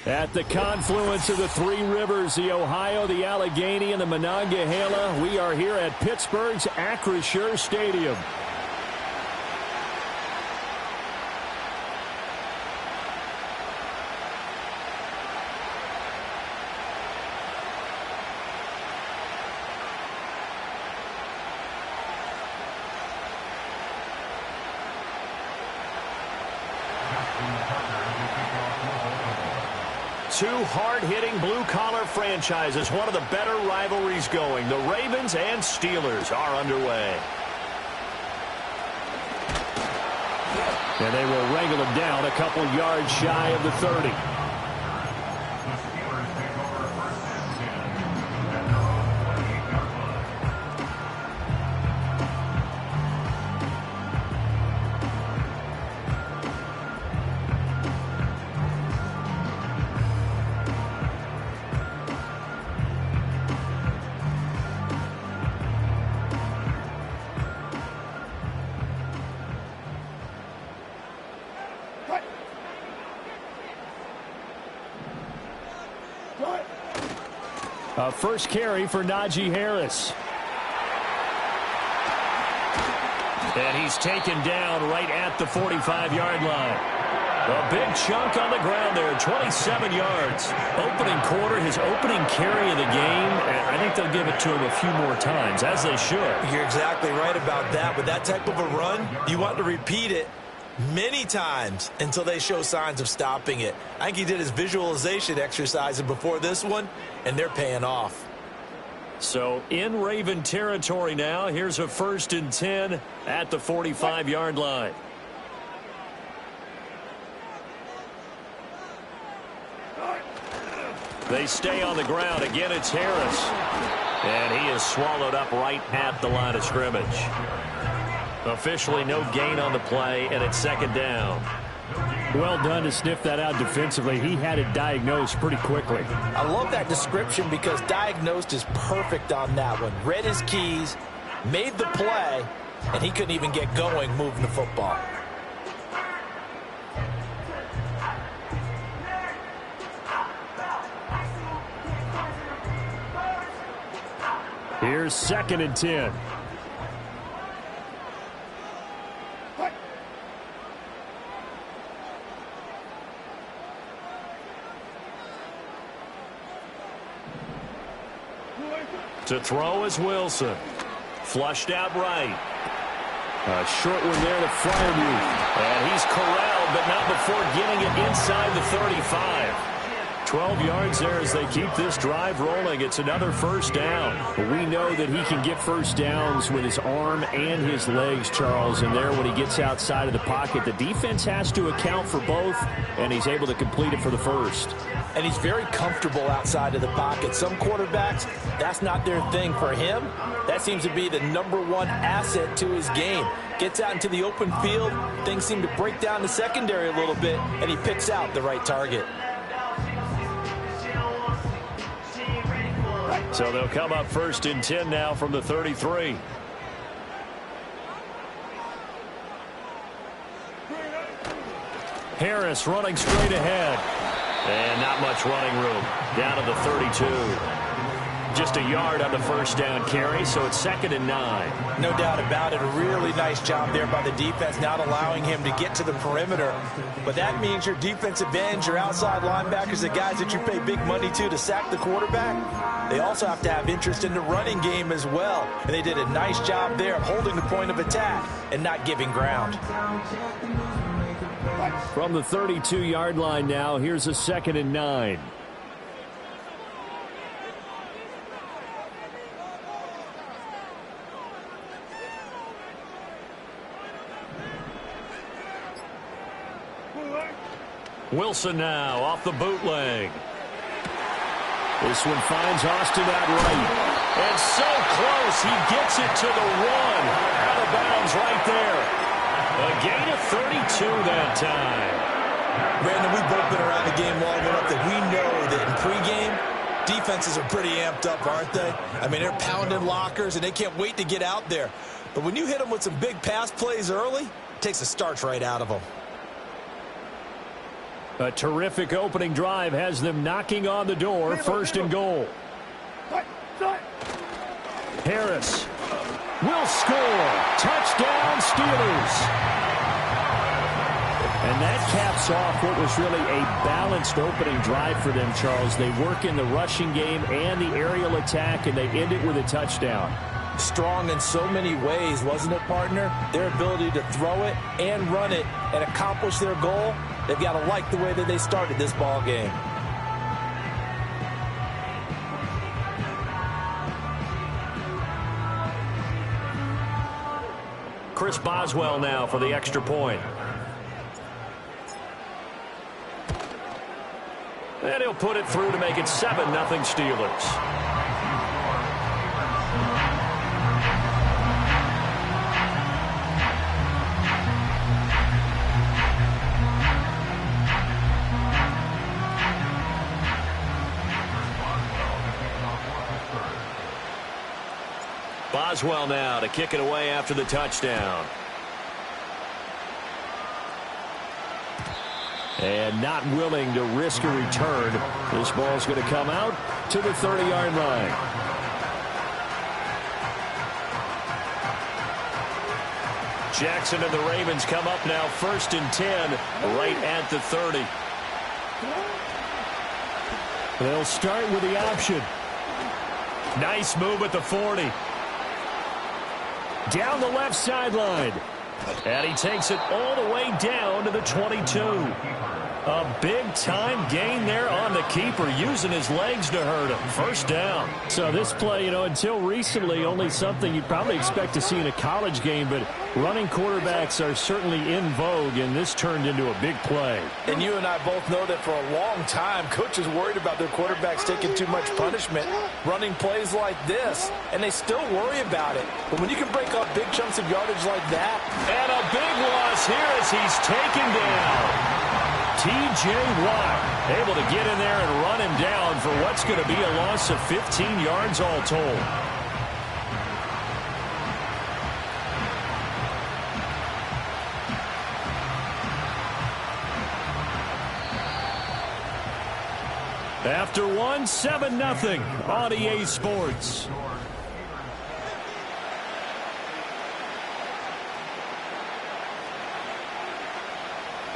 At the confluence of the three rivers, the Ohio, the Allegheny, and the Monongahela, we are here at Pittsburgh's Acrisure Stadium. Two hard-hitting blue-collar franchises, one of the better rivalries going. The Ravens and Steelers are underway. And they will wrangle him down a couple yards shy of the 30. First carry for Najee Harris. And he's taken down right at the 45-yard line. A big chunk on the ground there, 27 yards. Opening quarter, his opening carry of the game, and I think they'll give it to him a few more times, as they should. You're exactly right about that. With that type of a run, you want to repeat it many times until they show signs of stopping it. I think he did his visualization exercise before this one, and they're paying off. So in Raven territory now, here's a 1st and 10 at the 45-yard line. They stay on the ground. Again, it's Harris. And he is swallowed up right at the line of scrimmage. Officially no gain on the play, and it's 2nd down. Well done to sniff that out defensively. He had it diagnosed pretty quickly. I love that description because diagnosed is perfect on that one. Read his keys, made the play, and he couldn't even get going moving the football. Here's 2nd and 10. To throw is Wilson. Flushed out right. A short one there to Fryermuth. And he's corralled, but not before getting it inside the 35. 12 yards there as they keep this drive rolling. It's another 1st down. We know that he can get first downs with his arm and his legs, Charles. And there when he gets outside of the pocket, the defense has to account for both, and he's able to complete it for the first. And he's very comfortable outside of the pocket. Some quarterbacks, that's not their thing. For him, that seems to be the #1 asset to his game. Gets out into the open field, things seem to break down the secondary a little bit, and he picks out the right target. So they'll come up 1st and 10 now from the 33. Harris running straight ahead. And not much running room. Down to the 32. Just a yard on the 1st down carry, so it's 2nd and 9. No doubt about it. A really nice job there by the defense, not allowing him to get to the perimeter. But that means your defensive ends, your outside linebackers, the guys that you pay big money to sack the quarterback, they also have to have interest in the running game as well. And they did a nice job there of holding the point of attack and not giving ground. From the 32-yard line now, here's a 2nd and 9. Wilson now off the bootleg. This one finds Austin out right. And so close, he gets it to the 1. Out of bounds right there. A gain of 32 that time. Brandon, we've both been around the game long enough that we know that in pregame, defenses are pretty amped up, aren't they? I mean, they're pounding lockers, and they can't wait to get out there. But when you hit them with some big pass plays early, it takes the starch right out of them. A terrific opening drive has them knocking on the door. First and goal. Harris will score. Touchdown, Steelers. And that caps off what was really a balanced opening drive for them, Charles. They work in the rushing game and the aerial attack, and they end it with a touchdown. Strong in so many ways, wasn't it, partner? Their ability to throw it and run it and accomplish their goal, they've got to like the way that they started this ball game. Chris Boswell now for the extra point. And he'll put it through to make it 7-0 Steelers. Boswell now to kick it away after the touchdown. And not willing to risk a return. This ball's going to come out to the 30-yard line. Jackson and the Ravens come up now 1st and 10 right at the 30. They'll start with the option. Nice move at the 40. Down the left sideline. And he takes it all the way down to the 22. A big-time gain there on the keeper, using his legs to hurt him. First down. So this play, until recently, only something you'd probably expect to see in a college game, but running quarterbacks are certainly in vogue, and this turned into a big play. And you and I both know that for a long time, coaches worried about their quarterbacks taking too much punishment, running plays like this, and they still worry about it. But when you can break up big chunks of yardage like that. And a big loss here as he's taken down. T.J. Watt able to get in there and run him down for what's going to be a loss of 15 yards all told. After one, 7-0 on EA Sports.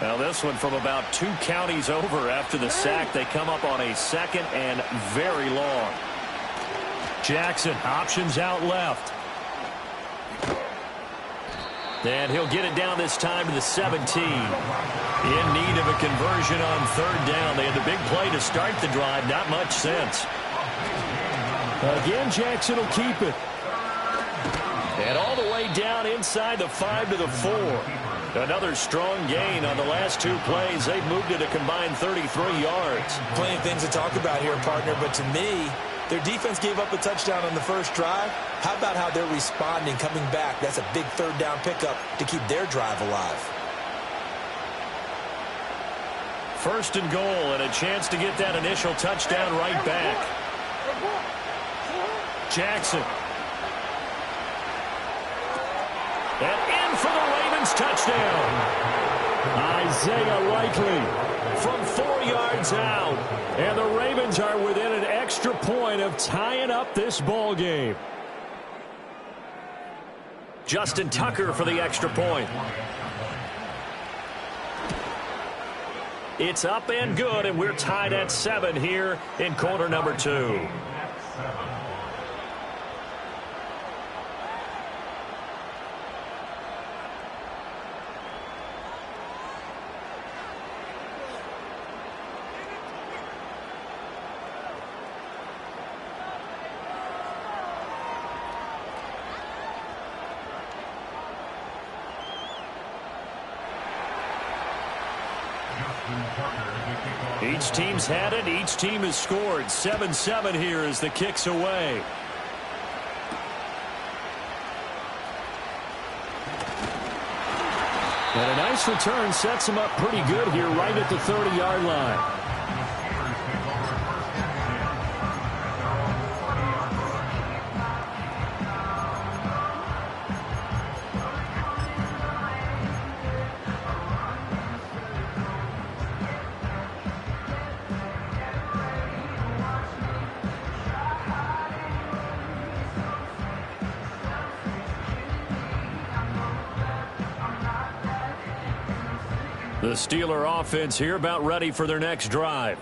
Now this one from about 2 counties over after the sack. They come up on a 2nd and very long. Jackson options out left. And he'll get it down this time to the 17. In need of a conversion on 3rd down. They had the big play to start the drive. Not much sense. Again, Jackson will keep it. And all the way down inside the 5 to the 4. Another strong gain on the last 2 plays. They've moved it a combined 33 yards. Plenty of things to talk about here, partner, but to me, their defense gave up a touchdown on the first drive. How about how they're responding, coming back? That's a big 3rd down pickup to keep their drive alive. 1st and goal, and a chance to get that initial touchdown right back. Jackson. And in for the Ravens touchdown. Isaiah Likely from 4 yards out. And the Ravens are within an extra point of tying up this ball game. Justin Tucker for the extra point. It's up and good, and we're tied at 7 here in quarter number 2. Each team's had it. Each team has scored. 7-7 here as the kick's away. And a nice return sets him up pretty good here right at the 30-yard line. The Steeler offense here about ready for their next drive.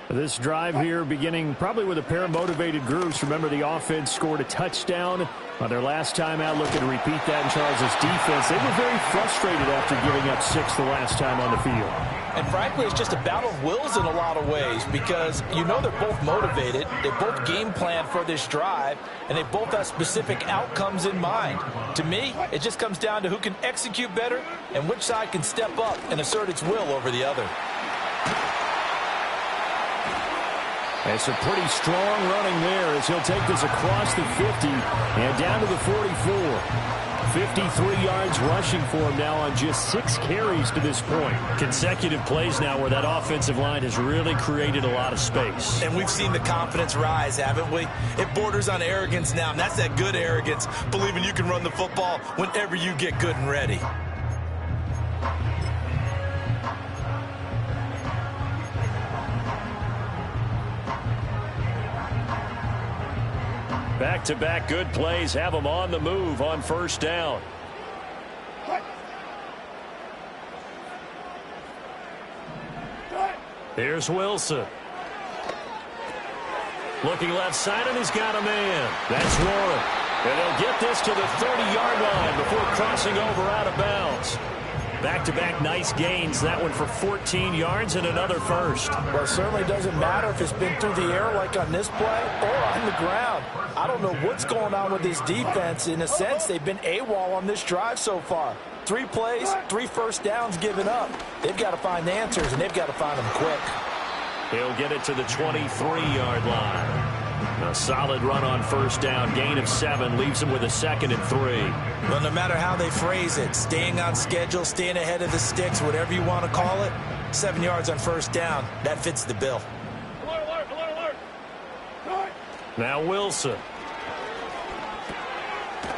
This drive here beginning probably with a pair of motivated groups. Remember, the offense scored a touchdown on their last time out, looking to repeat that in Charles' defense. They were very frustrated after giving up 6 the last time on the field. And frankly, it's just a battle of wills in a lot of ways because you know they're both motivated. They both game plan for this drive, and they both have specific outcomes in mind. To me, it just comes down to who can execute better and which side can step up and assert its will over the other. It's a pretty strong running there as he'll take this across the 50 and down to the 44. 53 yards rushing for him now on just 6 carries to this point. Consecutive plays now where that offensive line has really created a lot of space. And we've seen the confidence rise, haven't we? It borders on arrogance now, and that's that good arrogance, believing you can run the football whenever you get good and ready. Back-to-back good plays have them on the move on first down. Here's Wilson. Looking left side, and he's got a man. That's Warren. And they'll get this to the 30-yard line before crossing over out of bounds. Back-to-back nice gains. That one for 14 yards and another first. Well, it certainly doesn't matter if it's been through the air like on this play or on the ground. I don't know what's going on with this defense. In a sense, they've been AWOL on this drive so far. 3 plays, 3 first downs given up. They've got to find answers, and they've got to find them quick. He'll get it to the 23-yard line. A solid run on first down. Gain of 7 leaves him with a 2nd and 3. Well, no matter how they phrase it, staying on schedule, staying ahead of the sticks, whatever you want to call it, 7 yards on first down, that fits the bill. Now Wilson.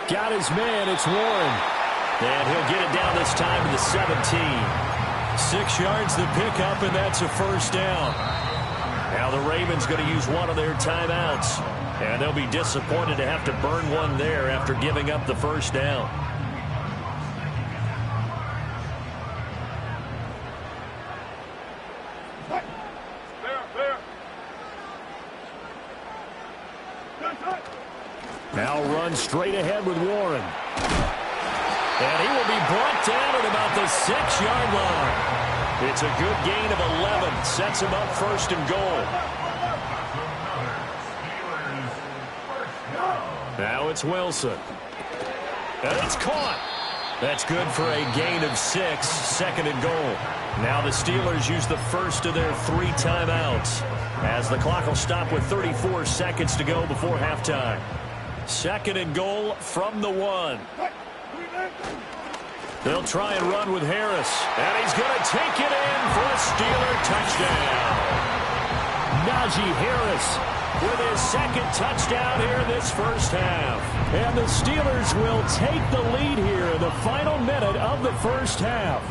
Got his man. It's Warren. And he'll get it down this time to the 17. 6 yards the pickup, and that's a first down. Now the Ravens going to use one of their timeouts. And they'll be disappointed to have to burn one there after giving up the first down. Now run straight ahead with Warren. And he will be brought down at about the 6-yard line. It's a good gain of 11. Sets him up first and goal. Now it's Wilson. And it's caught. That's good for a gain of 6. 2nd and goal. Now the Steelers use the first of their 3 timeouts as the clock will stop with 34 seconds to go before halftime. 2nd and goal from the 1. They'll try and run with Harris. And he's going to take it in for a Steeler touchdown. Najee Harris with his 2nd touchdown here in this first half. And the Steelers will take the lead here in the final minute of the first half.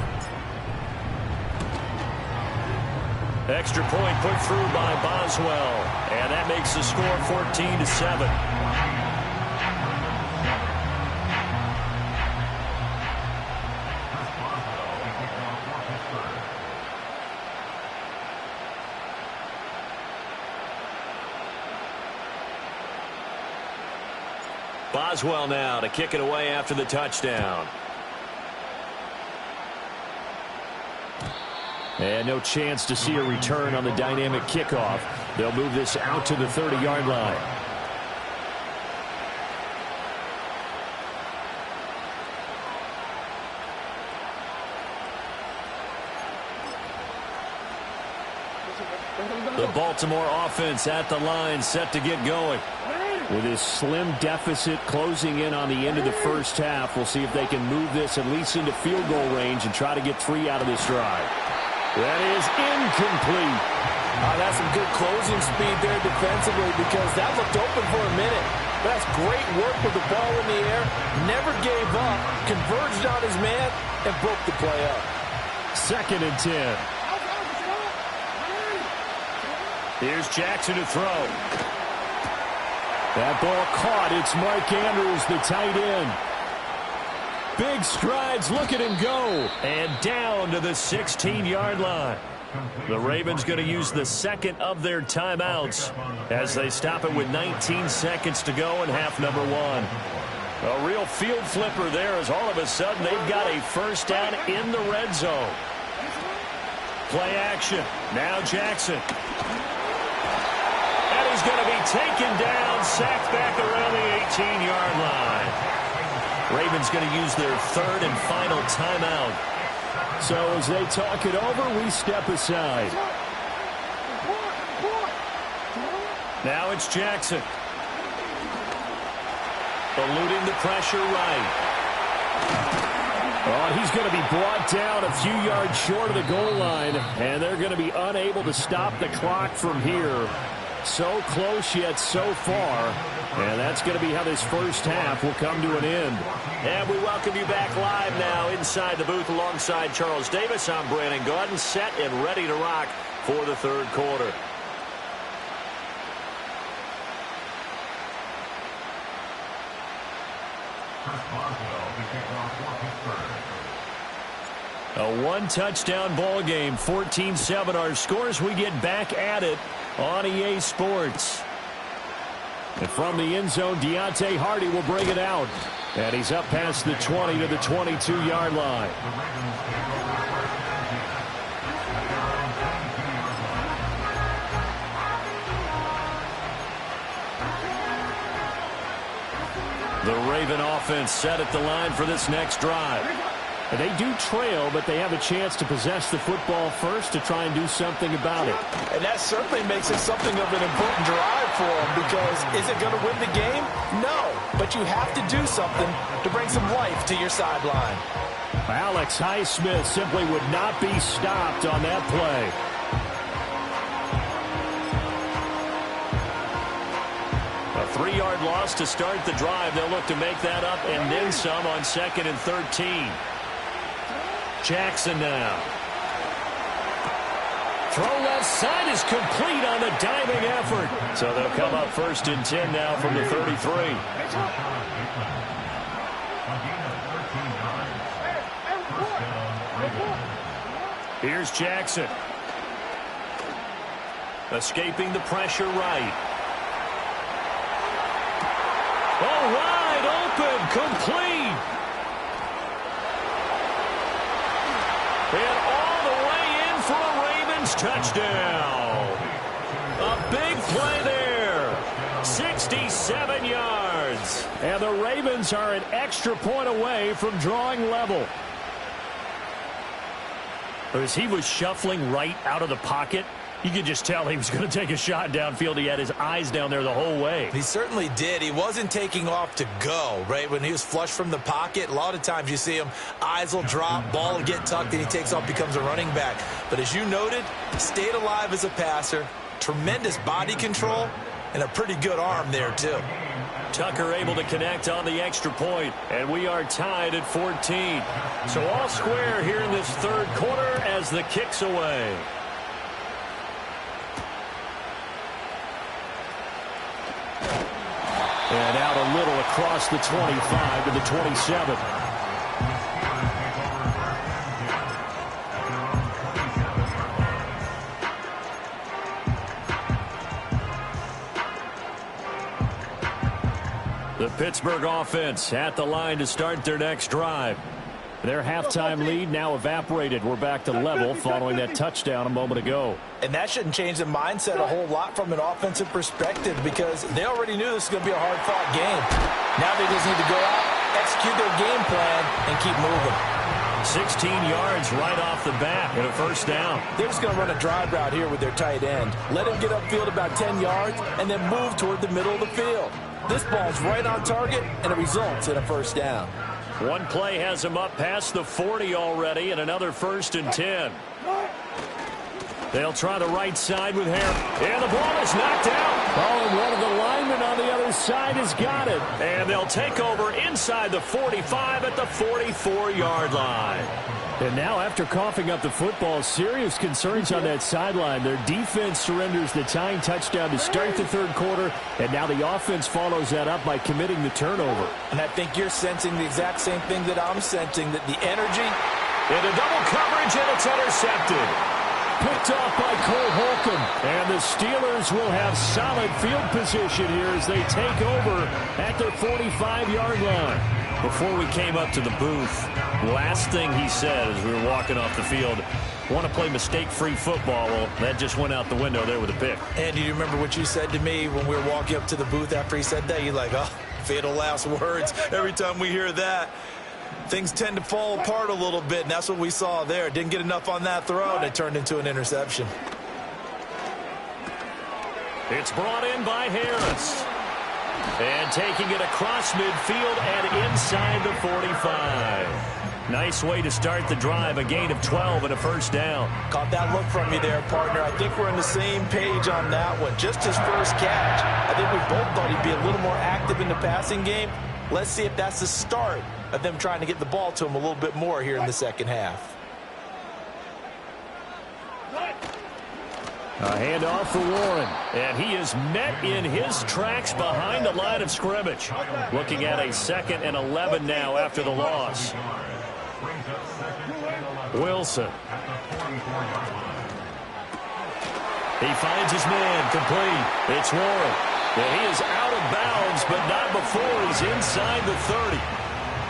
Extra point put through by Boswell. And that makes the score 14-7. Boswell now to kick it away after the touchdown. And no chance to see a return on the dynamic kickoff. They'll move this out to the 30-yard line. The Baltimore offense at the line, set to get going. With his slim deficit closing in on the end of the first half, we'll see if they can move this at least into field goal range and try to get 3 out of this drive. That is incomplete. That's some good closing speed there defensively because that looked open for a minute. That's great work with the ball in the air. Never gave up, converged on his man, and broke the play up. 2nd and 10. Here's Jackson to throw. That ball caught. It's Mark Andrews, the tight end. Big strides. Look at him go. And down to the 16-yard line. The Ravens going to use the second of their timeouts as they stop it with 19 seconds to go in half number one. A real field flipper there as all of a sudden they've got a first down in the red zone. Play action. Now Jackson. And he's going to be taken down, sacked back around the 18-yard line. Ravens going to use their third and final timeout. So as they talk it over, we step aside. Now it's Jackson. Eluding the pressure right. Oh, he's going to be brought down a few yards short of the goal line, and they're going to be unable to stop the clock from here. So close yet so far, and that's going to be how this first half will come to an end. And we welcome you back live now inside the booth alongside Charles Davis. I'm Brandon Gaudin, set and ready to rock for the third quarter. A one-touchdown ball game, 14-7 our scores. We get back at it on EA Sports. And from the end zone, Deontay Hardy will bring it out. And he's up past the 20 to the 22-yard line. The Raven offense set at the line for this next drive. And they do trail, but they have a chance to possess the football first to try and do something about it. And that certainly makes it something of an important drive for them, because is it going to win the game? No, but you have to do something to bring some life to your sideline. Alex Highsmith simply would not be stopped on that play. A 3-yard loss to start the drive. They'll look to make that up and then some on 2nd and 13. Jackson now. Throw left side is complete on the diving effort. So they'll come up 1st and 10 now from the 33. Here's Jackson. Escaping the pressure right. Oh, wide open, complete. And all the way in for a Ravens touchdown. A big play there. 67 yards. And the Ravens are an extra point away from drawing level. As he was shuffling right out of the pocket, you could just tell he was going to take a shot downfield. He had his eyes down there the whole way. He certainly did. He wasn't taking off to go, right? When he was flush from the pocket, a lot of times you see him, eyes will drop, ball will get tucked, and he takes off, becomes a running back. But as you noted, stayed alive as a passer, tremendous body control, and a pretty good arm there, too. Tucker able to connect on the extra point, and we are tied at 14. So all square here in this third quarter as the kick's away. And out a little across the 25 to the 27. The Pittsburgh offense at the line to start their next drive. Their halftime lead now evaporated. We're back to level following that touchdown a moment ago. And that shouldn't change the mindset a whole lot from an offensive perspective, because they already knew this was going to be a hard-fought game. Now they just need to go out, execute their game plan, and keep moving. 16 yards right off the bat and a first down. They're just going to run a drive route here with their tight end. Let him get upfield about 10 yards and then move toward the middle of the field. This ball's right on target, and it results in a first down. One play has him up past the 40 already, and another 1st and 10. They'll try the right side with Harris. And the ball is knocked out. Oh, and one of the linemen on the other side has got it. And they'll take over inside the 45 at the 44-yard line. And now after coughing up the football, serious concerns on that sideline. Their defense surrenders the tying touchdown to start the third quarter, and now the offense follows that up by committing the turnover. And I think you're sensing the exact same thing that I'm sensing, that the energy. Into double coverage, and it's intercepted. Picked off by Cole Holcomb, and the Steelers will have solid field position here as they take over at their 45-yard line. Before we came up to the booth, last thing he said as we were walking off the field, want to play mistake-free football. Well, that just went out the window there with a pick. And do you remember what you said to me when we were walking up to the booth after he said that? You're like, oh, fatal last words. Every time we hear that, things tend to fall apart a little bit, and that's what we saw there. Didn't get enough on that throw, and it turned into an interception. It's brought in by Harris. And taking it across midfield and inside the 45. Nice way to start the drive, a gain of 12 and a first down. Caught that look from you there, partner. I think we're on the same page on that one. Just his first catch. I think we both thought he'd be a little more active in the passing game. Let's see if that's the start of them trying to get the ball to him a little bit more here in the second half. A handoff for Warren. And he is met in his tracks behind the line of scrimmage. Looking at a 2nd and 11 now after the loss. Wilson. He finds his man complete. It's Warren. And he is out of bounds, but not before he's inside the 30.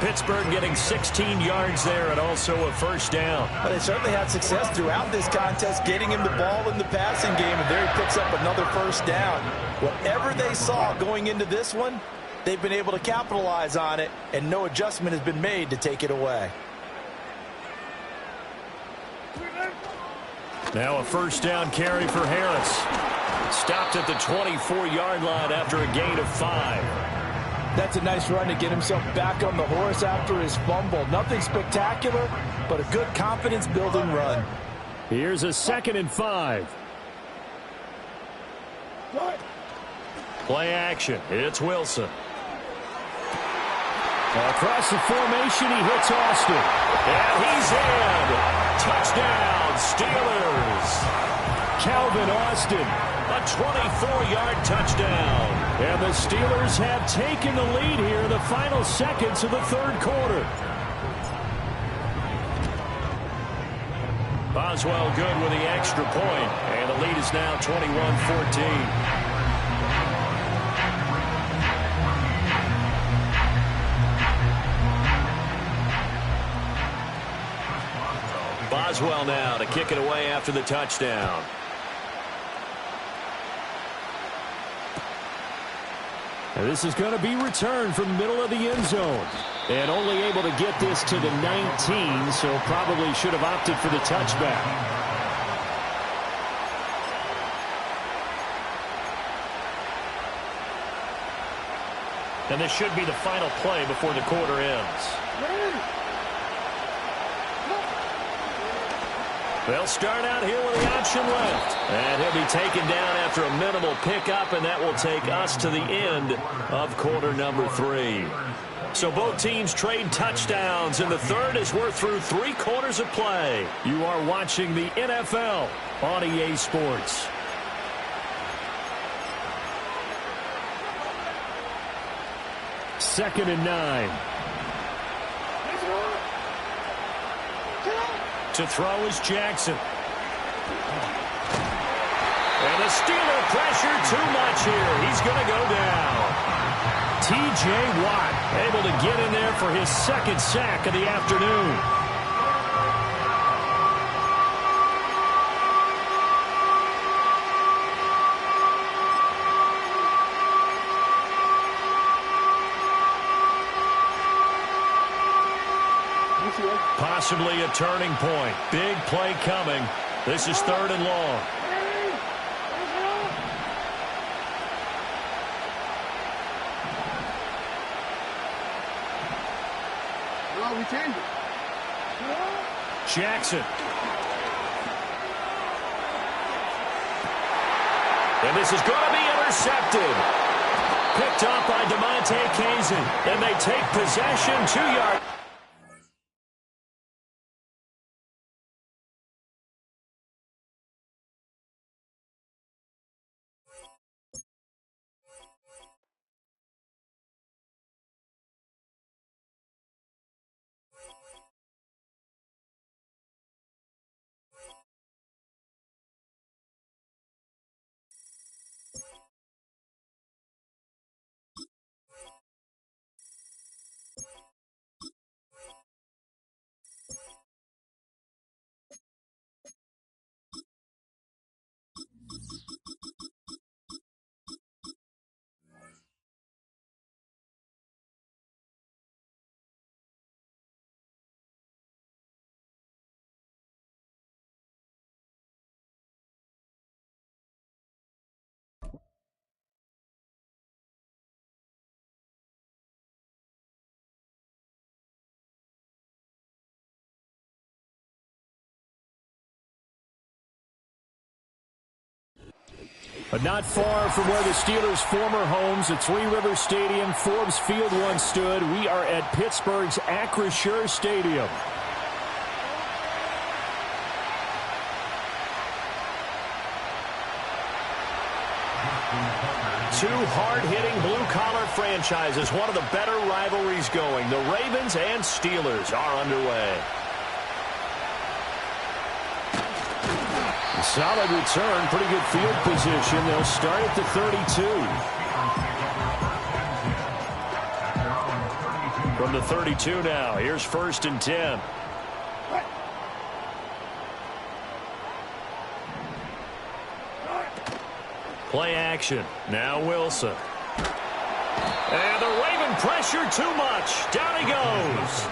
Pittsburgh getting 16 yards there and also a first down. But they certainly had success throughout this contest, getting him the ball in the passing game, and there he picks up another first down. Whatever they saw going into this one, they've been able to capitalize on it, and no adjustment has been made to take it away. Now a first down carry for Harris. Stopped at the 24-yard line after a gain of 5. That's a nice run to get himself back on the horse after his fumble. Nothing spectacular, but a good confidence-building run. Here's a 2nd and 5. Play action. It's Wilson. Across the formation, he hits Austin. And he's in. Touchdown, Steelers. Calvin Austin. A 24-yard touchdown. And the Steelers have taken the lead here in the final seconds of the third quarter. Boswell good with the extra point. And the lead is now 21-14. Boswell now to kick it away after the touchdown. And this is going to be returned from the middle of the end zone. And only able to get this to the 19, so probably should have opted for the touchback. And this should be the final play before the quarter ends. They'll start out here with the option left. And he'll be taken down after a minimal pickup, and that will take us to the end of quarter number 3. So both teams trade touchdowns, and the third as we're through 3 quarters of play. You are watching the NFL on EA Sports. Second and 9. To throw is Jackson. And the Steeler pressure too much here. He's going to go down. T.J. Watt able to get in there for his 2nd sack of the afternoon. Possibly a turning point. Big play coming. This is 3rd and long. Jackson. And this is going to be intercepted. Picked up by DeMonte Kazin. And they take possession 2 yards. But not far from where the Steelers' former homes at Three Rivers Stadium, Forbes Field once stood. We are at Pittsburgh's Acrisure Stadium. Two hard-hitting blue-collar franchises, one of the better rivalries going. The Ravens and Steelers are underway. Solid return, pretty good field position. They'll start at the 32. From the 32 now, here's 1st and 10. Play action. Now Wilson. And the Raven pressure too much. Down he goes.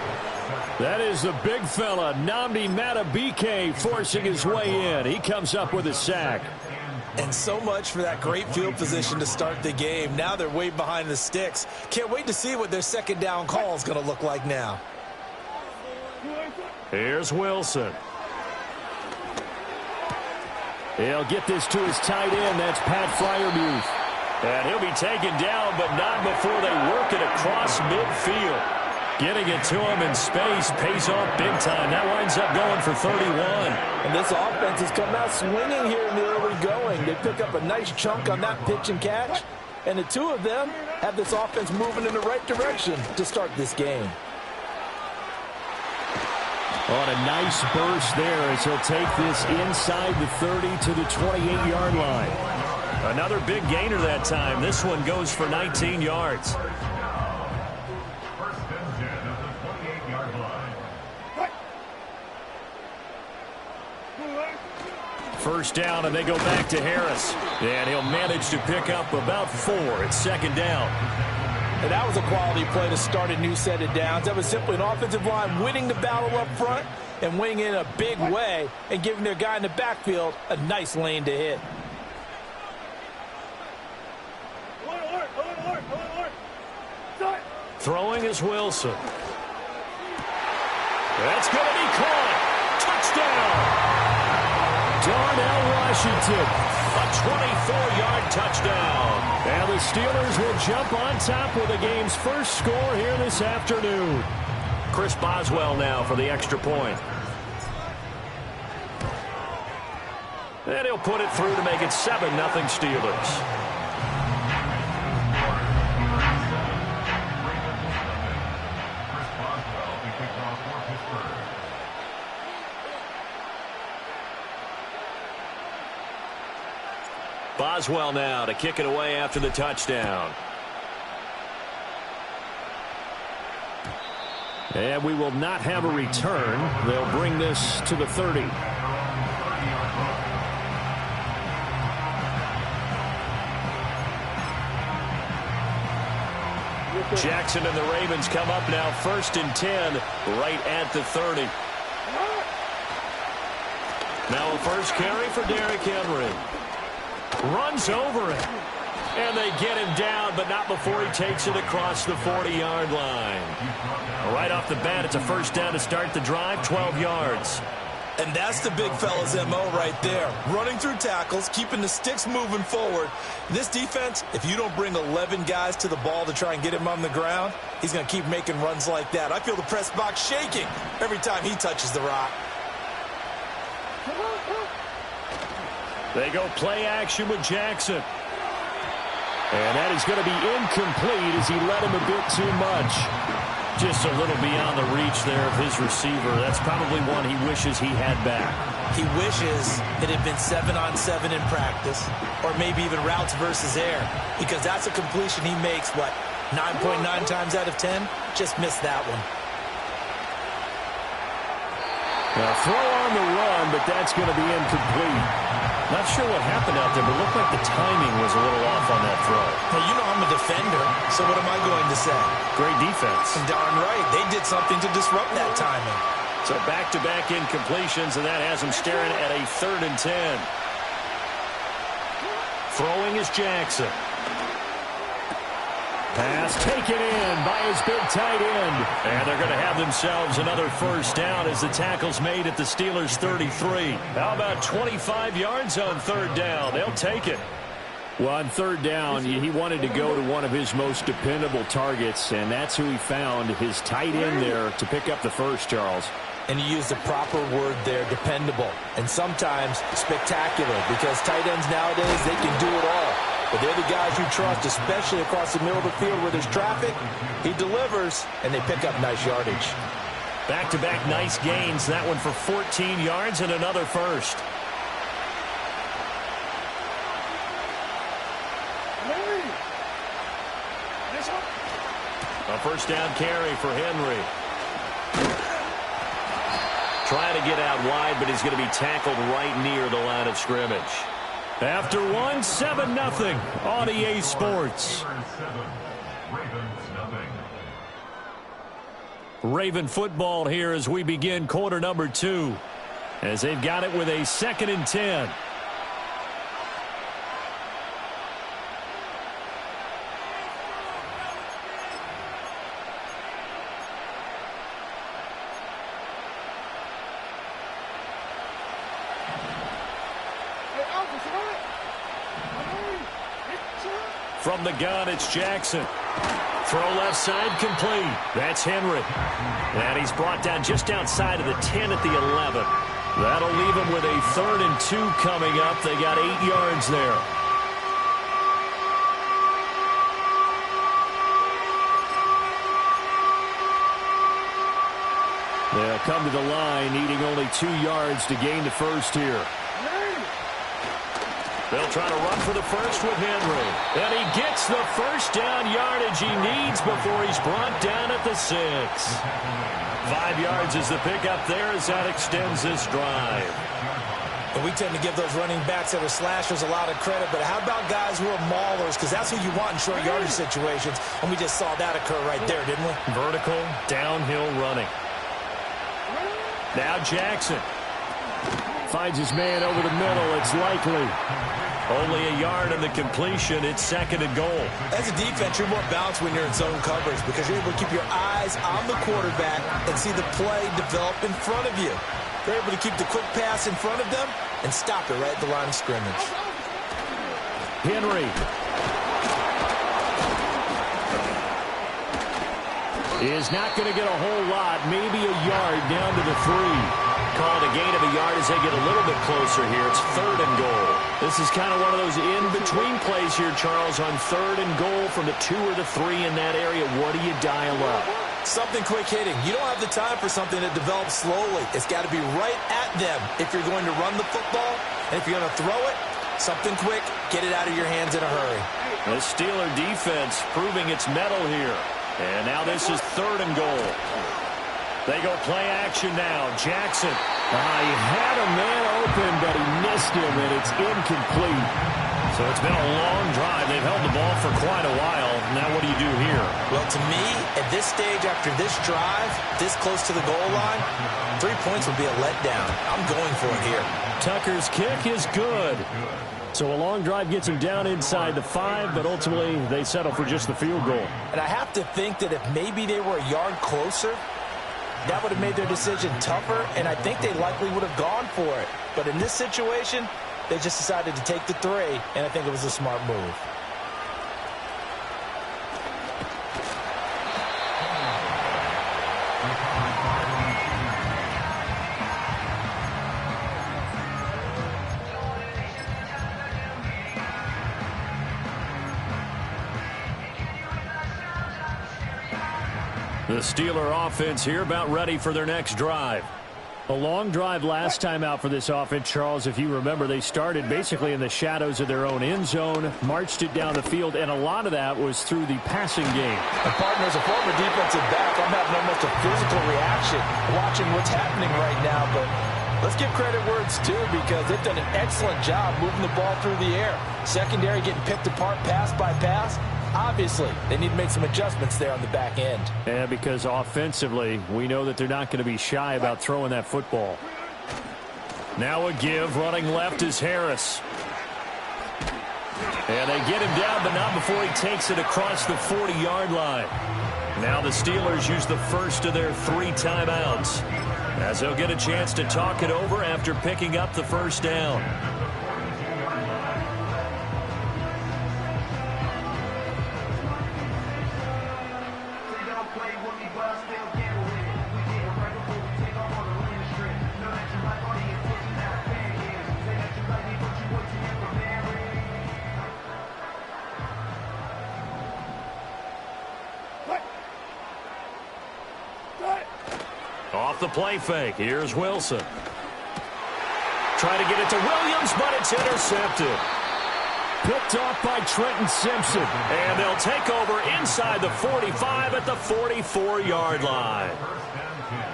That is the big fella, Nnamdi Madubuike, forcing his way in. He comes up with a sack. And so much for that great field position to start the game. Now they're way behind the sticks. Can't wait to see what their second down call is going to look like now. Here's Wilson. He'll get this to his tight end. That's Pat Freiermuth. And he'll be taken down, but not before they work it across midfield. Getting it to him in space pays off big time. That winds up going for 31. And this offense has come out swinging here in the early going. They pick up a nice chunk on that pitch and catch. And the two of them have this offense moving in the right direction to start this game. On a nice burst there as he'll take this inside the 30 to the 28-yard line. Another big gainer that time. This one goes for 19 yards. First down, and they go back to Harris. And he'll manage to pick up about 4 at 2nd down. And that was a quality play to start a new set of downs. That was simply an offensive line winning the battle up front and winning in a big way and giving their guy in the backfield a nice lane to hit. Throwing is Wilson. That's going to be caught. Touchdown. Darnell Washington, a 24-yard touchdown. And the Steelers will jump on top with the game's first score here this afternoon. Chris Boswell now for the extra point. And he'll put it through to make it 7-0 Steelers. Boswell now to kick it away after the touchdown. And we will not have a return. They'll bring this to the 30. Jackson and the Ravens come up now 1st and 10 right at the 30. Now a first carry for Derrick Henry. Runs over it. And they get him down, but not before he takes it across the 40-yard line. Right off the bat, it's a first down to start the drive, 12 yards. And that's the big fella's MO right there. Running through tackles, keeping the sticks moving forward. This defense, if you don't bring 11 guys to the ball to try and get him on the ground, he's going to keep making runs like that. I feel the press box shaking every time he touches the rock. They go play action with Jackson. And that is going to be incomplete as he led him a bit too much. Just a little beyond the reach there of his receiver. That's probably one he wishes he had back. He wishes it had been 7-on-7 in practice, or maybe even routes versus air, because that's a completion he makes, what, 9.9 times out of 10? Just missed that one. Now, throw on the run, but that's going to be incomplete. Not sure what happened out there, but it looked like the timing was a little off on that throw. Hey, you know I'm a defender, so what am I going to say? Great defense. And darn right, they did something to disrupt that timing. So back-to-back incompletions, and that has him staring at a 3rd and 10. Throwing is Jackson. Pass taken in by his big tight end. And they're going to have themselves another first down as the tackle's made at the Steelers' 33. How about 25 yards on 3rd down? They'll take it. Well, on third down, he wanted to go to one of his most dependable targets, and that's who he found, his tight end there, to pick up the first, Charles. And he used the proper word there, dependable, and sometimes spectacular, because tight ends nowadays, they can do it all. But they're the guys you trust, especially across the middle of the field where there's traffic. He delivers, and they pick up nice yardage. Back-to-back nice gains. That one for 14 yards and another first. A first down carry for Henry. Trying to get out wide, but he's going to be tackled right near the line of scrimmage. After one, 7-0 on EA Sports. Raven football here as we begin quarter number 2. As they've got it with a 2nd and 10. From the gun, it's Jackson. Throw left side complete. That's Henry. And he's brought down just outside of the 10 at the 11. That'll leave him with a 3rd and 2 coming up. They got 8 yards there. They'll come to the line, needing only 2 yards to gain the first here. They'll try to run for the first with Henry. And he gets the first down yardage he needs before he's brought down at the 6. 5 yards is the pickup there as that extends this drive. And we tend to give those running backs that are slashers a lot of credit, but how about guys who are maulers? Because that's who you want in short yardage situations, and we just saw that occur right there, didn't we? Vertical, downhill running. Now Jackson. Finds his man over the middle. It's likely. Only a yard in the completion. It's 2nd and goal. As a defense, you're more balanced when you're in zone coverage because you're able to keep your eyes on the quarterback and see the play develop in front of you. They're able to keep the quick pass in front of them and stop it right at the line of scrimmage. Henry. Is not going to get a whole lot. Maybe a yard down to the 3. Called a gain of a yard as they get a little bit closer here. It's 3rd and goal. This is kind of one of those in-between plays here, Charles, on 3rd and goal from the 2 or the 3 in that area. What do you dial up? Something quick hitting. You don't have the time for something that develops slowly. It's got to be right at them if you're going to run the football. And if you're going to throw it, something quick, get it out of your hands in a hurry. The Steeler defense proving its mettle here. And now this is 3rd and goal. They go play action now. Jackson. He had a man open, but he missed him, and it's incomplete. So it's been a long drive. They've held the ball for quite a while. Now what do you do here? Well, to me, at this stage, after this drive, this close to the goal line, 3 points would be a letdown. I'm going for it here. Tucker's kick is good. So a long drive gets him down inside the 5, but ultimately they settle for just the field goal. And I have to think that if maybe they were a yard closer, that would have made their decision tougher, and I think they likely would have gone for it. But in this situation, they just decided to take the 3, and I think it was a smart move. The Steeler offense here about ready for their next drive. A long drive last time out for this offense, Charles. If you remember, they started basically in the shadows of their own end zone, marched it down the field, and a lot of that was through the passing game. And partner, as a former defensive back, I'm having almost a physical reaction watching what's happening right now. But let's give credit where it's due because they've done an excellent job moving the ball through the air. Secondary getting picked apart pass by pass. Obviously, they need to make some adjustments there on the back end. Yeah, because offensively, we know that they're not going to be shy about throwing that football. Now a give. Running left is Harris. And they get him down, but not before he takes it across the 40-yard line. Now the Steelers use the first of their 3 timeouts, as they'll get a chance to talk it over after picking up the first down. Off the play fake, here's Wilson. Trying to get it to Williams, but it's intercepted. Picked off by Trenton Simpson. And they'll take over inside the 45 at the 44-yard line.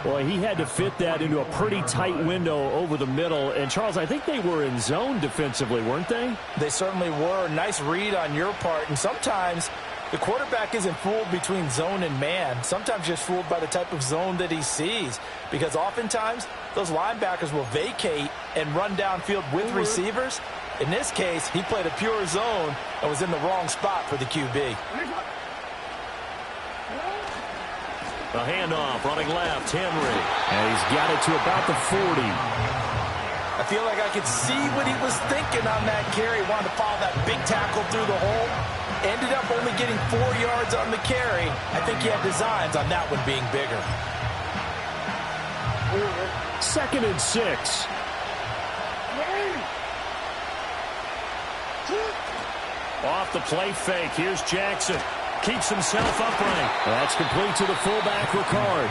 Boy, he had to fit that into a pretty tight window over the middle. And, Charles, I think they were in zone defensively, weren't they? They certainly were. Nice read on your part. And sometimes the quarterback isn't fooled between zone and man. Sometimes just fooled by the type of zone that he sees. Because oftentimes, those linebackers will vacate and run downfield with receivers. In this case, he played a pure zone and was in the wrong spot for the QB. The handoff, running left, Henry. And he's got it to about the 40. I feel like I could see what he was thinking on that carry. Wanted to follow that big tackle through the hole. Ended up only getting 4 yards on the carry. I think he had designs on that one being bigger. 2nd and 6. Off the play fake, here's Jackson. Keeps himself upright. That's complete to the fullback, Ricard.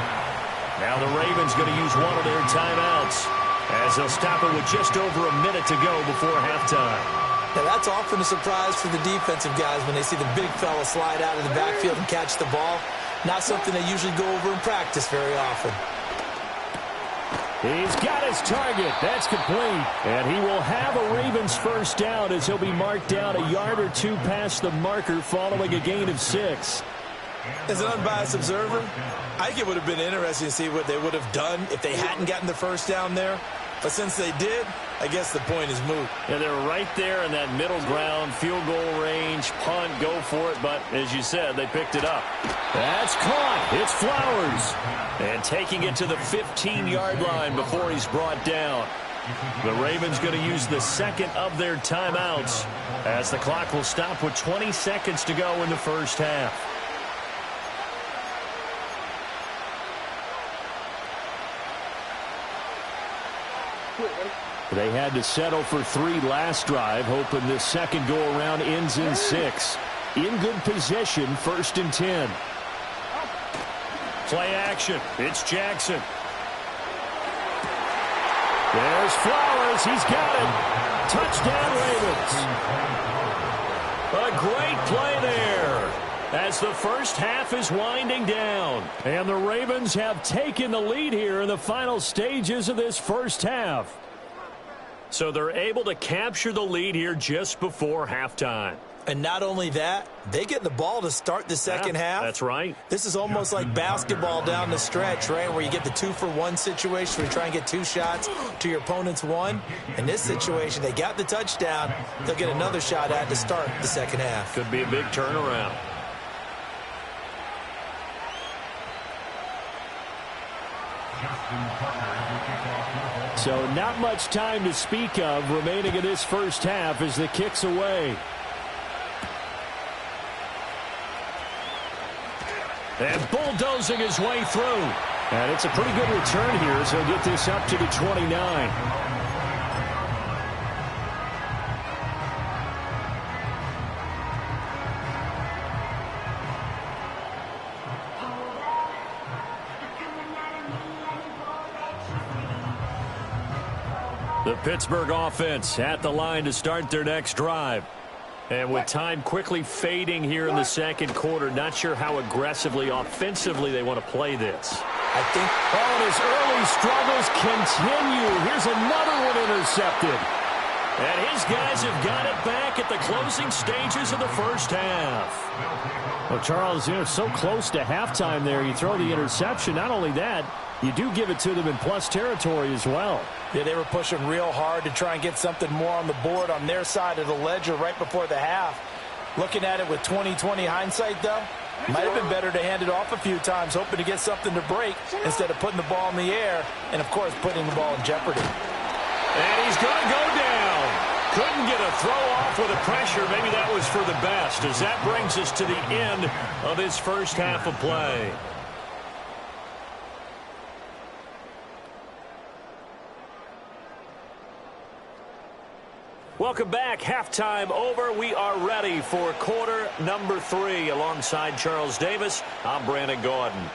Now the Ravens going to use one of their timeouts as they'll stop it with just over a minute to go before halftime. Now that's often a surprise for the defensive guys when they see the big fella slide out of the backfield and catch the ball. Not something they usually go over in practice very often. He's got his target. That's complete. And he will have a Ravens first down as he'll be marked down a yard or two past the marker following a gain of 6. As an unbiased observer, I think it would have been interesting to see what they would have done if they hadn't gotten the first down there. But since they did, I guess the point is moot. Yeah, they're right there in that middle ground, field goal range, punt, go for it. But as you said, they picked it up. That's caught. It's Flowers. And taking it to the 15-yard line before he's brought down. The Ravens going to use the second of their timeouts as the clock will stop with 20 seconds to go in the first half. They had to settle for 3 last drive, hoping this second go-around ends in 6. In good position, 1st and 10. Play action. It's Jackson. There's Flowers. He's got it. Touchdown, Ravens. A great play there as the first half is winding down. And the Ravens have taken the lead here in the final stages of this first half. So they're able to capture the lead here just before halftime. And not only that, they get the ball to start the second half. That's right. This is almost like basketball down the stretch, right, where you get the 2-for-1 situation where you try and get 2 shots to your opponent's 1. In this situation, they got the touchdown. They'll get another shot at to start the second half. Could be a big turnaround. So not much time to speak of remaining in this first half as the kick's away. And bulldozing his way through. And it's a pretty good return here, so he'll get this up to the 29. The Pittsburgh offense at the line to start their next drive. And with time quickly fading here in the second quarter, not sure how aggressively, offensively they want to play this. I think his early struggles continue. Here's another one intercepted. And his guys have got it back at the closing stages of the first half. Well, Charles, so close to halftime there. You throw the interception. Not only that, you do give it to them in plus territory as well. Yeah, they were pushing real hard to try and get something more on the board on their side of the ledger right before the half. Looking at it with 20/20 hindsight, though, might have been better to hand it off a few times, hoping to get something to break instead of putting the ball in the air and, of course, putting the ball in jeopardy. And he's going to go down. Couldn't get a throw off with the pressure. Maybe that was for the best, as that brings us to the end of his first half of play. Welcome back. Halftime over. We are ready for quarter number 3. Alongside Charles Davis, I'm Brandon Gaudin.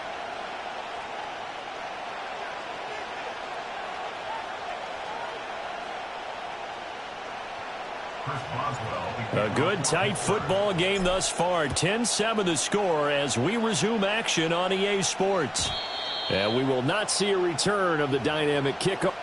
A good, tight football game thus far. 10-7 the score as we resume action on EA Sports. And we will not see a return of the dynamic kickoff.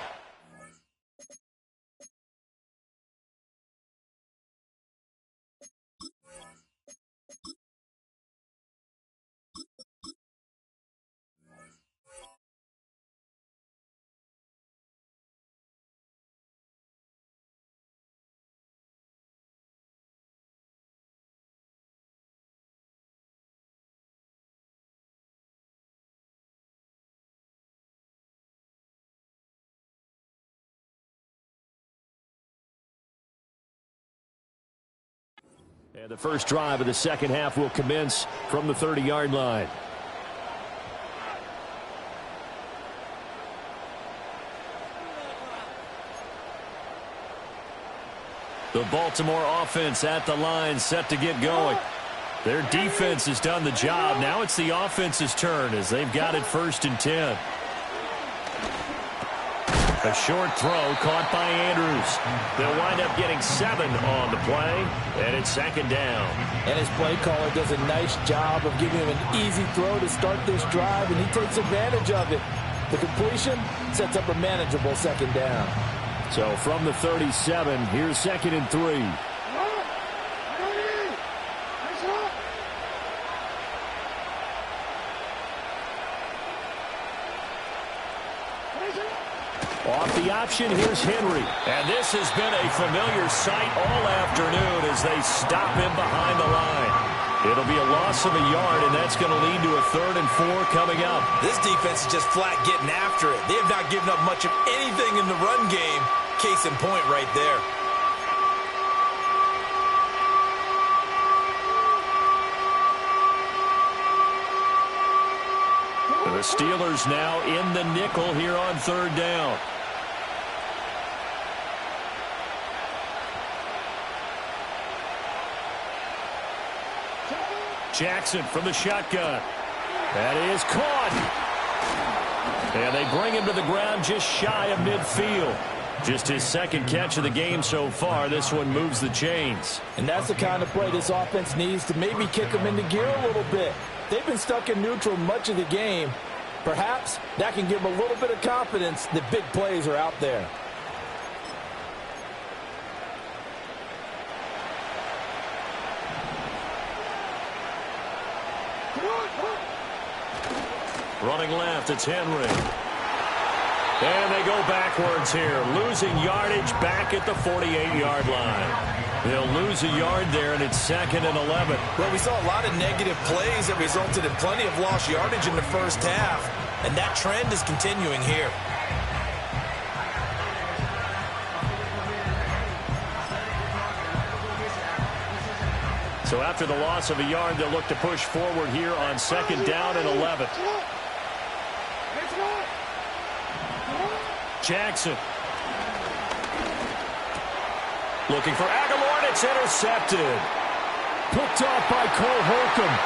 And the first drive of the second half will commence from the 30-yard line. The Baltimore offense at the line, set to get going. Their defense has done the job. Now it's the offense's turn as they've got it 1st and 10. A short throw caught by Andrews. They'll wind up getting 7 on the play, and it's 2nd down. And his play caller does a nice job of giving him an easy throw to start this drive, and he takes advantage of it. The completion sets up a manageable 2nd down. So from the 37, here's 2nd and 3. Off the option, here's Henry. And this has been a familiar sight all afternoon as they stop him behind the line. It'll be a loss of a yard, and that's going to lead to a 3rd and 4 coming up. This defense is just flat getting after it. They have not given up much of anything in the run game. Case in point right there. The Steelers now in the nickel here on 3rd down. Jackson from the shotgun. That is caught. And they bring him to the ground just shy of midfield. Just his 2nd catch of the game so far. This one moves the chains. And that's the kind of play this offense needs to maybe kick them into gear a little bit. They've been stuck in neutral much of the game. Perhaps that can give them a little bit of confidence that big plays are out there. Running left, it's Henry. And they go backwards here, losing yardage back at the 48-yard line. They'll lose a yard there, and it's 2nd and 11. Well, we saw a lot of negative plays that resulted in plenty of lost yardage in the first half, and that trend is continuing here. So after the loss of a yard, they'll look to push forward here on 2nd down and 11. Jackson. Looking for Aguilar, and it's intercepted. Picked off by Cole Holcomb.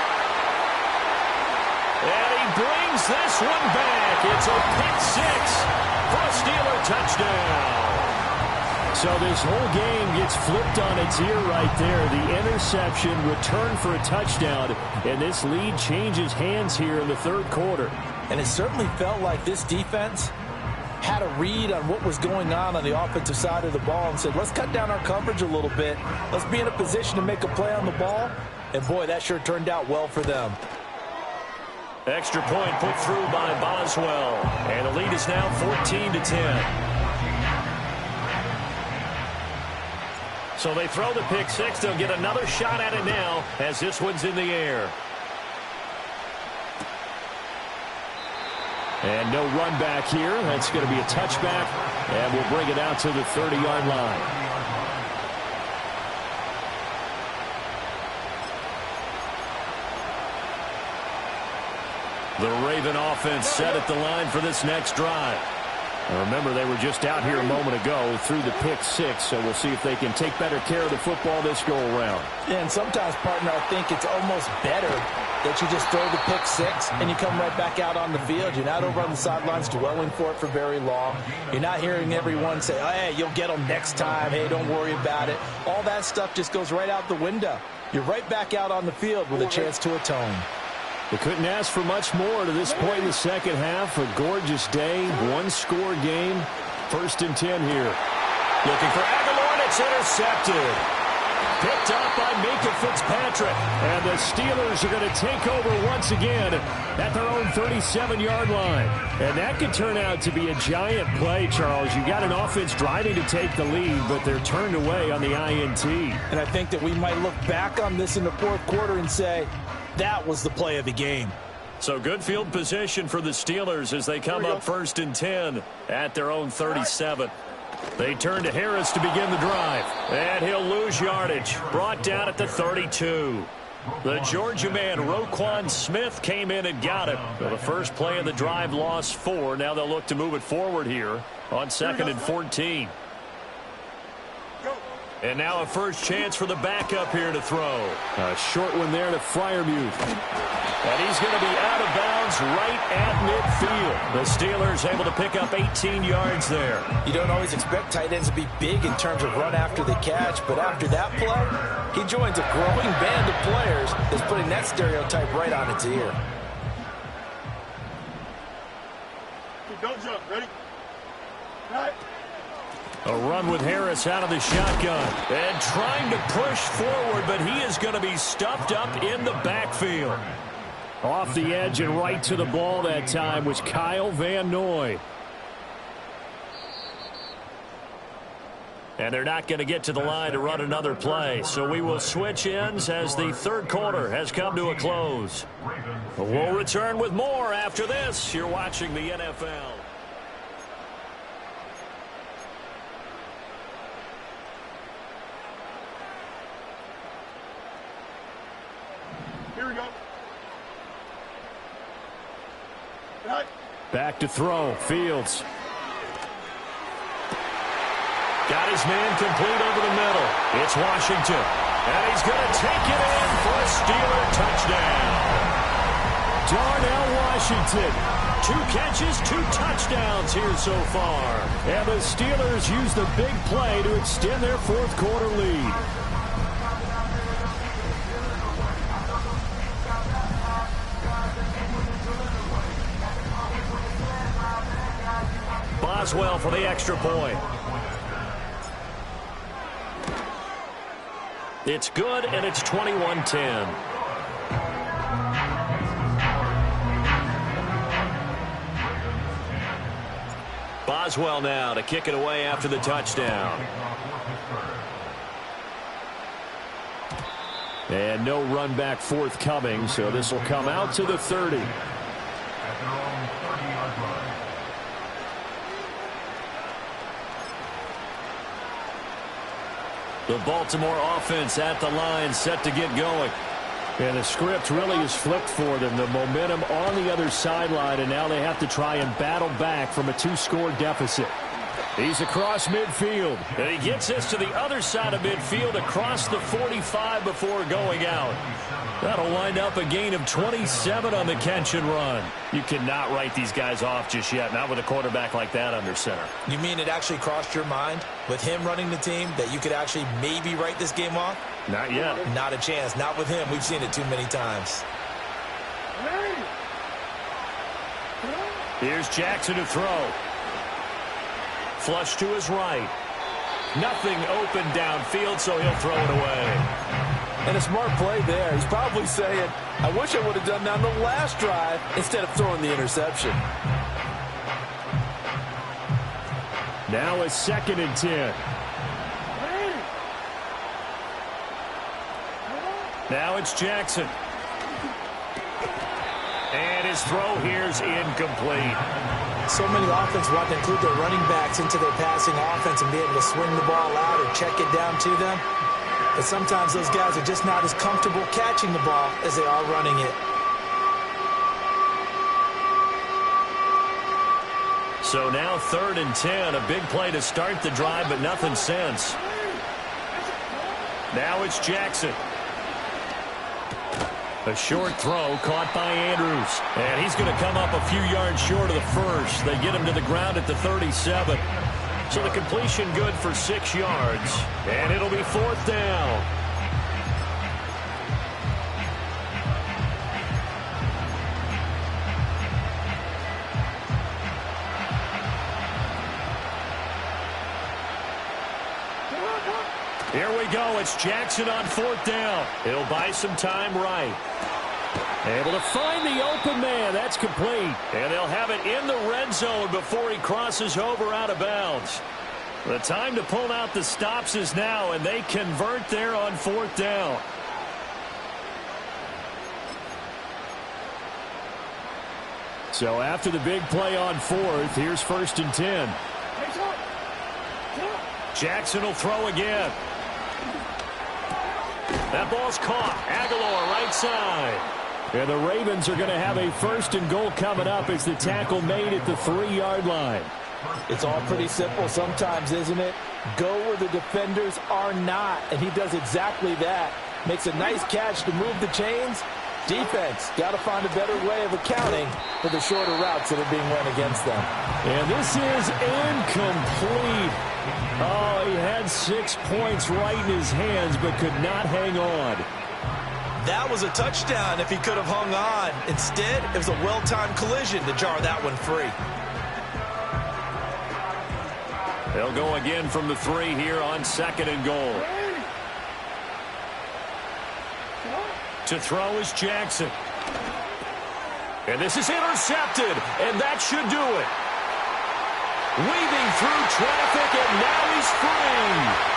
And he brings this one back. It's a pick 6 for a Steeler touchdown. So this whole game gets flipped on its ear right there. The interception, return for a touchdown, and this lead changes hands here in the 3rd quarter. And it certainly felt like this defense had a read on what was going on the offensive side of the ball and said, let's cut down our coverage a little bit. Let's be in a position to make a play on the ball. And, boy, that sure turned out well for them. Extra point put through by Boswell. And the lead is now 14-10. So they throw the pick 6. They'll get another shot at it now as this one's in the air. And no run back here. That's going to be a touchback, and we'll bring it out to the 30-yard line. The Raven offense set at the line for this next drive. Now remember, they were just out here a moment ago through the pick 6, so we'll see if they can take better care of the football this go-around. And sometimes, partner, I think it's almost better that you just throw the pick six and you come right back out on the field. You're not over on the sidelines dwelling for it for very long. You're not hearing everyone say, oh, hey, you'll get them next time. Hey, don't worry about it. All that stuff just goes right out the window. You're right back out on the field with a chance to atone. They couldn't ask for much more to this point in the second half. A gorgeous day, one-score game. 1st and 10 here. Looking for Aguilar, and it's intercepted. Picked up by Minka Fitzpatrick. And the Steelers are going to take over once again at their own 37-yard line. And that could turn out to be a giant play, Charles. You got an offense driving to take the lead, but they're turned away on the INT. And I think that we might look back on this in the fourth quarter and say, that was the play of the game. So good field position for the Steelers as they come up 1st and 10 at their own 37. They turn to Harris to begin the drive. And he'll lose yardage. Brought down at the 32. The Georgia man, Roquan Smith, came in and got it. So the first play of the drive lost 4. Now they'll look to move it forward here on 2nd and 14. And now a first chance for the backup here to throw. A short one there to Freiermuth. And he's going to be out of bounds right at midfield. The Steelers able to pick up 18 yards there. You don't always expect tight ends to be big in terms of run after the catch, but after that play, he joins a growing band of players that's putting that stereotype right on its ear. Don't jump. Ready? All right. A run with Harris out of the shotgun. And trying to push forward, but he is going to be stuffed up in the backfield. Off the edge and right to the ball that time was Kyle Van Noy. And they're not going to get to the line to run another play. So we will switch ends as the third quarter has come to a close. We'll return with more after this. You're watching the NFL. Here we go. Back to throw. Fields. Got his man complete over the middle. It's Washington. And he's going to take it in for a Steeler touchdown. Darnell Washington. 2 catches, 2 touchdowns here so far. And the Steelers use the big play to extend their fourth quarter lead. Boswell for the extra point. It's good, and it's 21-10. Boswell now to kick it away after the touchdown. And no run back forthcoming, so this will come out to the 30. The Baltimore offense at the line, set to get going. And the script really is flipped for them. The momentum on the other sideline, and now they have to try and battle back from a 2-score deficit. He's across midfield. And he gets this to the other side of midfield across the 45 before going out. That'll wind up a gain of 27 on the catch and run. You cannot write these guys off just yet, not with a quarterback like that under center. You mean it actually crossed your mind with him running the team that you could actually maybe write this game off? Not yet. Not a chance. Not with him. We've seen it too many times. Here's Jackson to throw. Flush to his right. Nothing open downfield, so he'll throw it away. And a smart play there. He's probably saying, I wish I would have done that on the last drive instead of throwing the interception. Now a 2nd and 10. Now it's Jackson. And his throw here's incomplete. So many offenses want to include their running backs into their passing offense and be able to swing the ball out or check it down to them. But sometimes those guys are just not as comfortable catching the ball as they are running it. So now 3rd and 10. A big play to start the drive, but nothing since. Now it's Jackson. A short throw caught by Andrews. And he's going to come up a few yards short of the first. They get him to the ground at the 37. So the completion good for 6 yards. And it'll be 4th down. Here we go. It's Jackson on 4th down. He'll buy some time right. Able to find the open man. That's complete. And they'll have it in the red zone before he crosses over out of bounds. The time to pull out the stops is now, and they convert there on 4th down. So after the big play on 4th, here's 1st and 10. Jackson will throw again. That ball's caught. Aguilar right side. And the Ravens are going to have a 1st and goal coming up as the tackle made at the 3-yard line. It's all pretty simple sometimes, isn't it? Go where the defenders are not, and he does exactly that. Makes a nice catch to move the chains. Defense got to find a better way of accounting for the shorter routes that are being run against them. And this is incomplete. Oh, he had 6 points right in his hands but could not hang on. That was a touchdown if he could have hung on. Instead, it was a well-timed collision to jar that one free. They'll go again from the 3 here on 2nd and goal. To throw is Jackson. And this is intercepted, and that should do it. Weaving through traffic, and now he's free.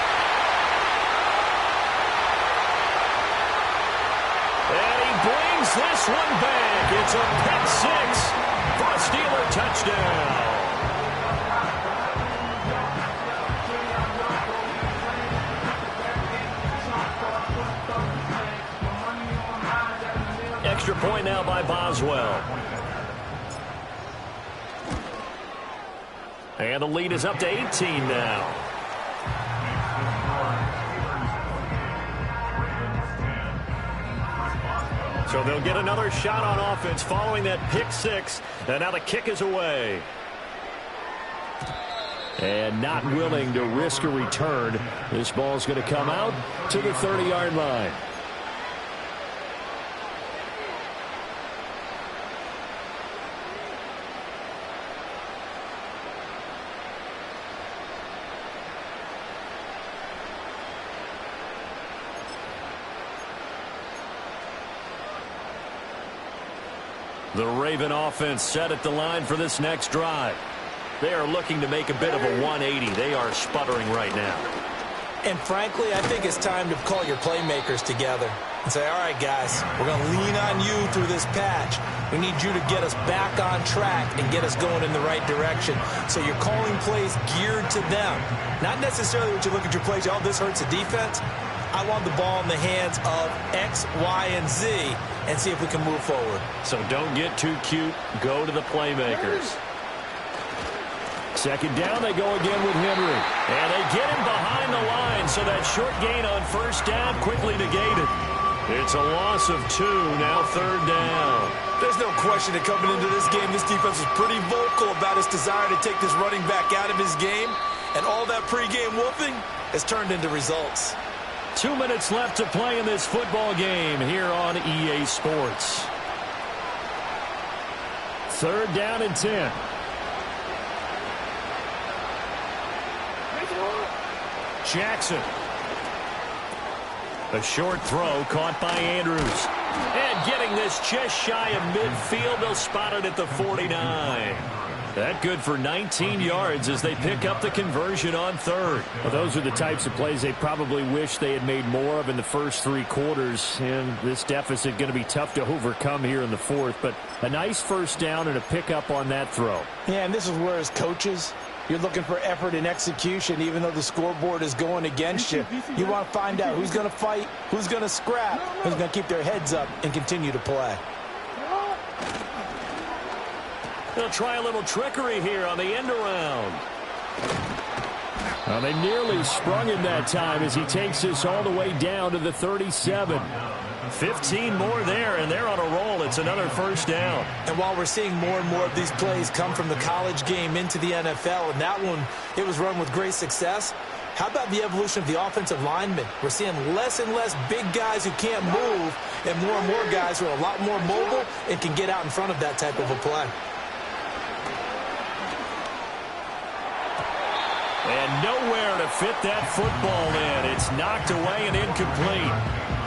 And he brings this one back. It's a pick 6 for a Steeler touchdown. Extra point now by Boswell. And the lead is up to 18 now. So they'll get another shot on offense following that pick 6. And now the kick is away. And not willing to risk a return. This ball's going to come out to the 30-yard line. The Raven offense set at the line for this next drive. They are looking to make a bit of a 180. They are sputtering right now. And frankly, I think it's time to call your playmakers together and say, all right, guys, we're going to lean on you through this patch. We need you to get us back on track and get us going in the right direction. So you're calling plays geared to them. Not necessarily what you look at your plays, oh, this hurts the defense. I want the ball in the hands of X, Y, and Z and see if we can move forward. So don't get too cute. Go to the playmakers. 2nd down, they go again with Henry. And they get him behind the line, so that short gain on 1st down quickly negated. It's a loss of 2, now 3rd down. There's no question that coming into this game, this defense was pretty vocal about its desire to take this running back out of his game. And all that pregame whooping has turned into results. 2 minutes left to play in this football game here on EA Sports. 3rd down and 10. Jackson. A short throw caught by Andrews. And getting this just shy of midfield, they'll spot it at the 49. That good for 19 yards as they pick up the conversion on 3rd. Well, those are the types of plays they probably wish they had made more of in the first 3 quarters. And this deficit going to be tough to overcome here in the 4th. But a nice 1st down and a pickup on that throw. Yeah, and this is where as coaches, you're looking for effort and execution, even though the scoreboard is going against you. You want to find out who's going to fight, who's going to scrap, who's going to keep their heads up and continue to play. They'll try a little trickery here on the end around. Well, they nearly sprung him that time as he takes this all the way down to the 37. 15 more there, and they're on a roll. It's another first down. And while we're seeing more and more of these plays come from the college game into the NFL, and that one, it was run with great success, how about the evolution of the offensive linemen? We're seeing less and less big guys who can't move and more guys who are a lot more mobile and can get out in front of that type of a play. And nowhere to fit that football in. It's knocked away and incomplete.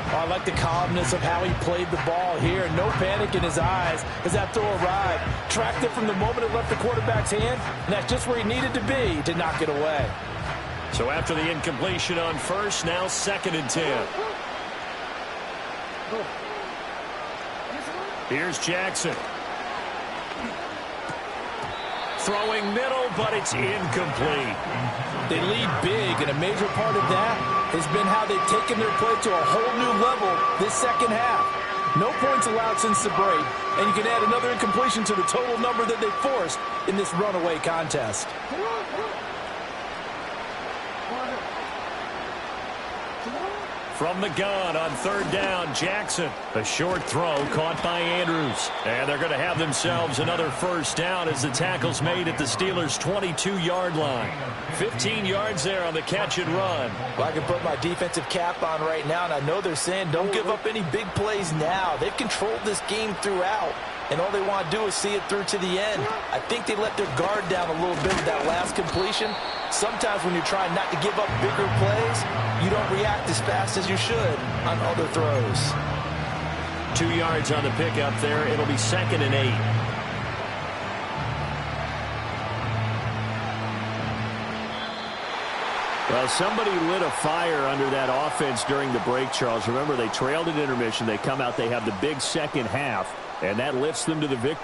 Oh, I like the calmness of how he played the ball here. No panic in his eyes as that throw arrived. Tracked it from the moment it left the quarterback's hand, and that's just where he needed to be to knock it away. So after the incompletion on first, now 2nd and 10. Here's Jackson. Throwing middle, but it's incomplete. They lead big, and a major part of that has been how they've taken their play to a whole new level this second half. No points allowed since the break, and you can add another incompletion to the total number that they forced in this runaway contest. From the gun on 3rd down, Jackson. A short throw caught by Andrews. And they're going to have themselves another first down as the tackle's made at the Steelers' 22-yard line. 15 yards there on the catch and run. Well, I can put my defensive cap on right now, and I know they're saying don't give up any big plays now. They've controlled this game throughout, and all they want to do is see it through to the end. I think they let their guard down a little bit with that last completion. Sometimes when you're trying not to give up bigger plays, you don't react as fast as you should on other throws. 2 yards on the pickup there. It'll be 2nd and 8. Well, somebody lit a fire under that offense during the break, Charles. Remember, they trailed at intermission. They come out, they have the big second half, and that lifts them to the victory.